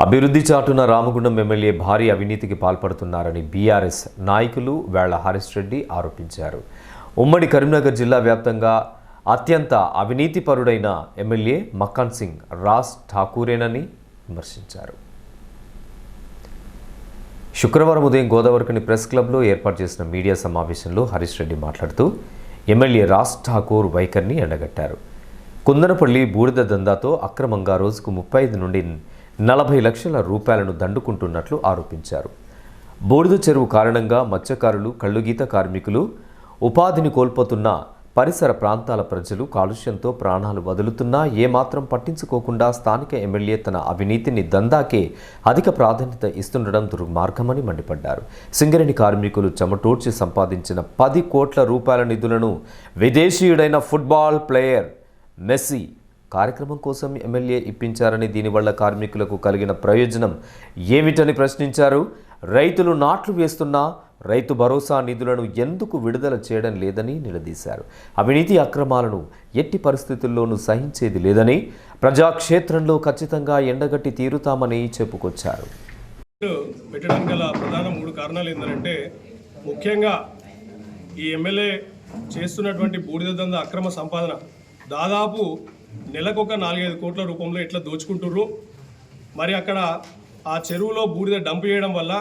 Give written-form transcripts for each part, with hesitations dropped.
అభివృద్ధి చాటున రామగుండం ఎమ్మెల్యే భారీ అవినీతికి పాల్పడుతున్నారని బీఆర్ఎస్ నాయకులు వేళ్ల హరీష్ రెడ్డి ఆరోపించారు. ఉమ్మడి కరీంనగర్ జిల్లా వ్యాప్తంగా అత్యంత అవినీతిపరుడైన ఎమ్మెల్యే మక్కాన్ సింగ్ రాజ్ ఠాకూరేనని విమర్శించారు. శుక్రవారం ఉదయం గోదావరికని ప్రెస్ క్లబ్లో ఏర్పాటు చేసిన మీడియా సమావేశంలో హరీష్ రెడ్డి మాట్లాడుతూ ఎమ్మెల్యే రాజ్ ఠాకూర్ వైఖరిని ఎండగట్టారు. కుందనపల్లి బూడిద దందాతో అక్రమంగా రోజుకు 35 నుండి 40 లక్షల రూపాయలను దండుకుంటున్నట్లు ఆరోపించారు. బూడిద చెరువు కారణంగా మత్స్యకారులు, కళ్ళుగీత కార్మికులు ఉపాధిని కోల్పోతున్న పరిసర ప్రాంతాల ప్రజలు కాలుష్యంతో ప్రాణాలు వదులుతున్నా ఏమాత్రం పట్టించుకోకుండా స్థానిక ఎమ్మెల్యే తన అవినీతిని దందాకే అధిక ప్రాధాన్యత ఇస్తుండడం దుర్మార్గమని మండిపడ్డారు. సింగరేణి కార్మికులు చెమటోడ్చి సంపాదించిన 10 కోట్ల రూపాయల నిధులను విదేశీయుడైన ఫుట్బాల్ ప్లేయర్ మెస్సీ కార్యక్రమం కోసం ఎమ్మెల్యే ఇప్పించారని, దీనివల్ల కార్మికులకు కలిగిన ప్రయోజనం ఏమిటని ప్రశ్నించారు. రైతులు నాట్లు వేస్తున్నా రైతు భరోసా నిధులను ఎందుకు విడుదల చేయడం లేదని నిలదీశారు. అవినీతి అక్రమాలను ఎట్టి పరిస్థితుల్లోనూ సహించేది లేదని, ప్రజాక్షేత్రంలో ఖచ్చితంగా ఎండగట్టి తీరుతామని చెప్పుకొచ్చారు. పెట్టడానికి గల ప్రధాన 3 కారణాలు ఏంటంటే, ముఖ్యంగా ఈ ఎమ్మెల్యే చేస్తున్నటువంటి బూడిద దందా అక్రమ సంపాదన దాదాపు నెలకొక 4-5 కోట్ల రూపంలో ఎట్లా దోచుకుంటుర్రు. మరి అక్కడ ఆ చెరువులో బూడిద డంప్ చేయడం వల్ల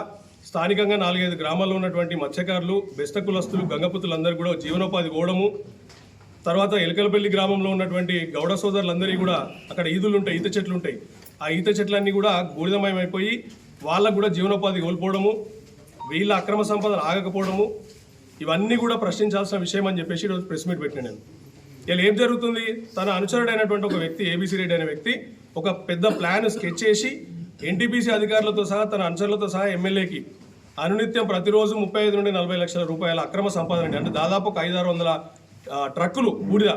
స్థానికంగా 4-5 గ్రామాల్లో ఉన్నటువంటి మత్స్యకారులు, బెస్త కులస్తులు, గంగపుతులందరూ కూడా జీవనోపాధి పోవడము, తర్వాత ఎలకలపల్లి గ్రామంలో ఉన్నటువంటి గౌడ సోదరులందరికీ కూడా అక్కడ ఈదులు ఉంటాయి, ఈత చెట్లు ఉంటాయి. ఆ ఈత చెట్లన్నీ కూడా బూడిదమయమైపోయి వాళ్ళకు కూడా జీవనోపాధి కోల్పోవడము, వీళ్ళ అక్రమ సంపదన ఆగకపోవడము, ఇవన్నీ కూడా ప్రశ్నించాల్సిన విషయం అని చెప్పేసి ఈరోజు ప్రెస్ మీట్ పెట్టిన నేను. ఇలా ఏం జరుగుతుంది, తన అనుచరుడైనటువంటి ఒక వ్యక్తి, ఏబీసీ రెడ్డి అనే వ్యక్తి ఒక పెద్ద ప్లాన్ స్కెచ్ చేసి ఎన్టీపీసీ అధికారులతో సహా తన అనుచరులతో సహా ఎమ్మెల్యేకి అనునిత్యం ప్రతిరోజు 35 నుండి 40 లక్షల రూపాయల అక్రమ సంపాదన, అంటే దాదాపు 500-600 ట్రక్కులు బూడిద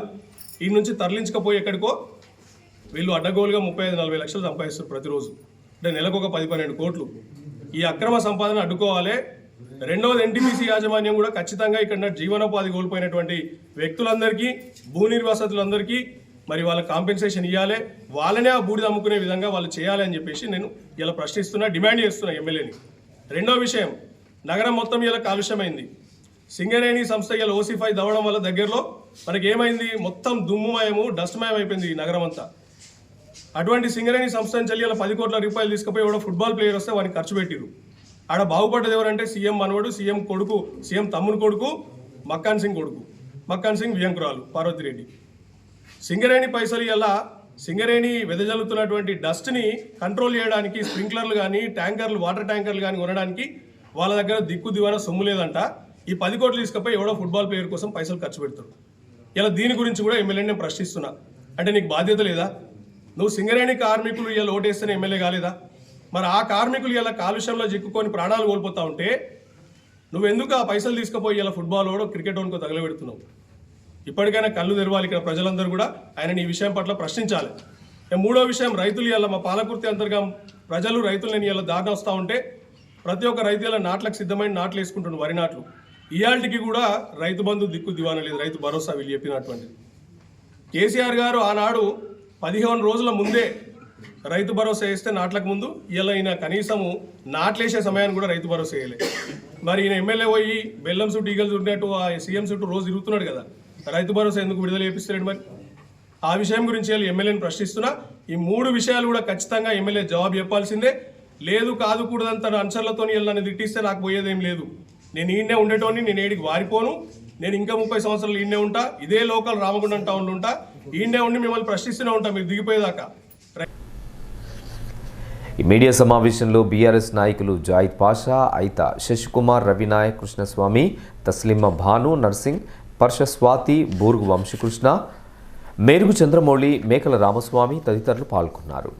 ఈ నుంచి తరలించకపోయి ఎక్కడికో వీళ్ళు అడ్డగోలుగా 35-40 లక్షలు సంపాదిస్తారు ప్రతిరోజు, అంటే నెలకు ఒక 10-12 కోట్లు. ఈ అక్రమ సంపాదన అడ్డుకోవాలి. రెండవది, ఎన్టీపీసీ యాజమాన్యం కూడా ఖచ్చితంగా ఇక్కడ జీవనోపాధి కోల్పోయినటువంటి వ్యక్తులందరికీ, భూ నిర్వాసితులందరికీ మరి వాళ్ళ కాంపెన్సేషన్ ఇవ్వాలి, వాళ్ళనే ఆ బూడిద అమ్ముకునే విధంగా వాళ్ళు చేయాలి అని చెప్పేసి నేను ఇలా ప్రశ్నిస్తున్నా, డిమాండ్ చేస్తున్నా ఎమ్మెల్యేని. రెండో విషయం, నగరం మొత్తం ఇలా కాలుష్యమైంది. సింగరేణి సంస్థ ఇలా ఓసిఫై దవ్వడం వల్ల దగ్గరలో మనకి ఏమైంది, మొత్తం దుమ్ముమయము, డస్ట్మయం అయిపోయింది ఈ నగరం అంతా. అటువంటి సింగరేణి సంస్థ నుంచి ఇలా 10 కోట్ల రూపాయలు తీసుకుపోయి ఎవడో ఫుట్బాల్ ప్లేయర్ వస్తే వాడిని ఖర్చు పెట్టిరు. ఆడ బాగుపడ్డది ఎవరంటే సీఎం మనవడు, సీఎం కొడుకు, సీఎం తమ్ముని కొడుకు, మక్కాన్ సింగ్ కొడుకు, మక్కాన్ సింగ్ వియంకురాలు పార్వతిరెడ్డి. సింగరేణి పైసలు ఇలా సింగరేణి వెదజల్లుతున్నటువంటి డస్ట్ని కంట్రోల్ చేయడానికి స్ప్రింక్లర్లు కానీ, ట్యాంకర్లు, వాటర్ ట్యాంకర్లు కానీ కొనడానికి వాళ్ళ దగ్గర దిక్కు దివాన సొమ్ము లేదంట. ఈ 10 కోట్లు తీసుకుపోయి ఎవడో ఫుట్బాల్ ప్లేయర్ కోసం పైసలు ఖర్చు పెడతారు. ఇలా దీని గురించి కూడా ఎమ్మెల్యేని నేను ప్రశ్నిస్తున్నా. అంటే నీకు బాధ్యత లేదా? నువ్వు సింగరేణి కార్మికులు ఇలా ఓటేస్తేనే ఎమ్మెల్యే కాలేదా? మరి ఆ కార్మికులు ఇలా కాలుష్యంలో చిక్కుకొని ప్రాణాలు కోల్పోతా ఉంటే నువ్వెందుకు ఆ పైసలు తీసుకుపోయి ఇలా ఫుట్బాల్ ఓడో, క్రికెట్ ఓనుకో తగలబెడుతున్నావు? ఇప్పటికైనా కళ్ళు తెరవాలి ఇక్కడ ప్రజలందరూ కూడా. ఆయన ఈ విషయం పట్ల ప్రశ్నించాలి. మూడో విషయం, రైతులు ఇలా మా పాలకుర్తి అంతర్గం ప్రజలు రైతులని ఇలా దారిన వస్తూ ఉంటే ప్రతి ఒక్క రైతు ఇలా నాట్లకు సిద్ధమైన నాట్లు వేసుకుంటున్నారు, వరి నాట్లు. ఇయాల్టికి కూడా రైతు బంధు దిక్కు దివాన లేదు, రైతు భరోసా వీళ్ళు చెప్పినటువంటిది. కేసీఆర్ గారు ఆనాడు 15 రోజుల ముందే రైతు భరోసా వేస్తే నాట్లకు ముందు, ఇలా ఈయన కనీసము నాట్లేసే సమయాన్ని కూడా రైతు భరోసా వేయలేదు. మరి ఈయన ఎమ్మెల్యే పోయి బెల్లం చుట్టూ ఈగలు చుట్టినట్టు ఆ సీఎం చుట్టూ రోజు తిరుగుతున్నాడు కదా, రైతు భరోసా ఎందుకు విడుదల చేపిస్తున్నాడు? మరి ఆ విషయం గురించి ఎమ్మెల్యేని ప్రశ్నిస్తున్నా. ఈ 3 విషయాలు కూడా ఖచ్చితంగా ఎమ్మెల్యే జవాబు చెప్పాల్సిందే. లేదు కాదు కూడదని తన అనుచరులతో నన్ను తిట్టిస్తే నాకు పోయేదేం లేదు. నేను ఈయనే ఉండేటోని, నేను ఏడికి వారిపోను. నేను ఇంకా 30 సంవత్సరాలు ఈయనే ఉంటా, ఇదే లోకల్ రామగుండం టౌన్లో ఉంటా, ఈయనే ఉండి మిమ్మల్ని ప్రశ్నిస్తూనే ఉంటా మీరు దిగిపోయేదాకా. ఈ మీడియా సమావేశంలో బీఆర్ఎస్ నాయకులు జాయిద్ పాషా, ఐతా శశికుమార్, రవినాయక్, కృష్ణస్వామి, తస్లిమ భాను, నర్సింగ్, పర్షస్వాతి, బూర్గు వంశీకృష్ణ, మేరుగు చంద్రమౌళి, మేకల రామస్వామి తదితరులు పాల్గొన్నారు.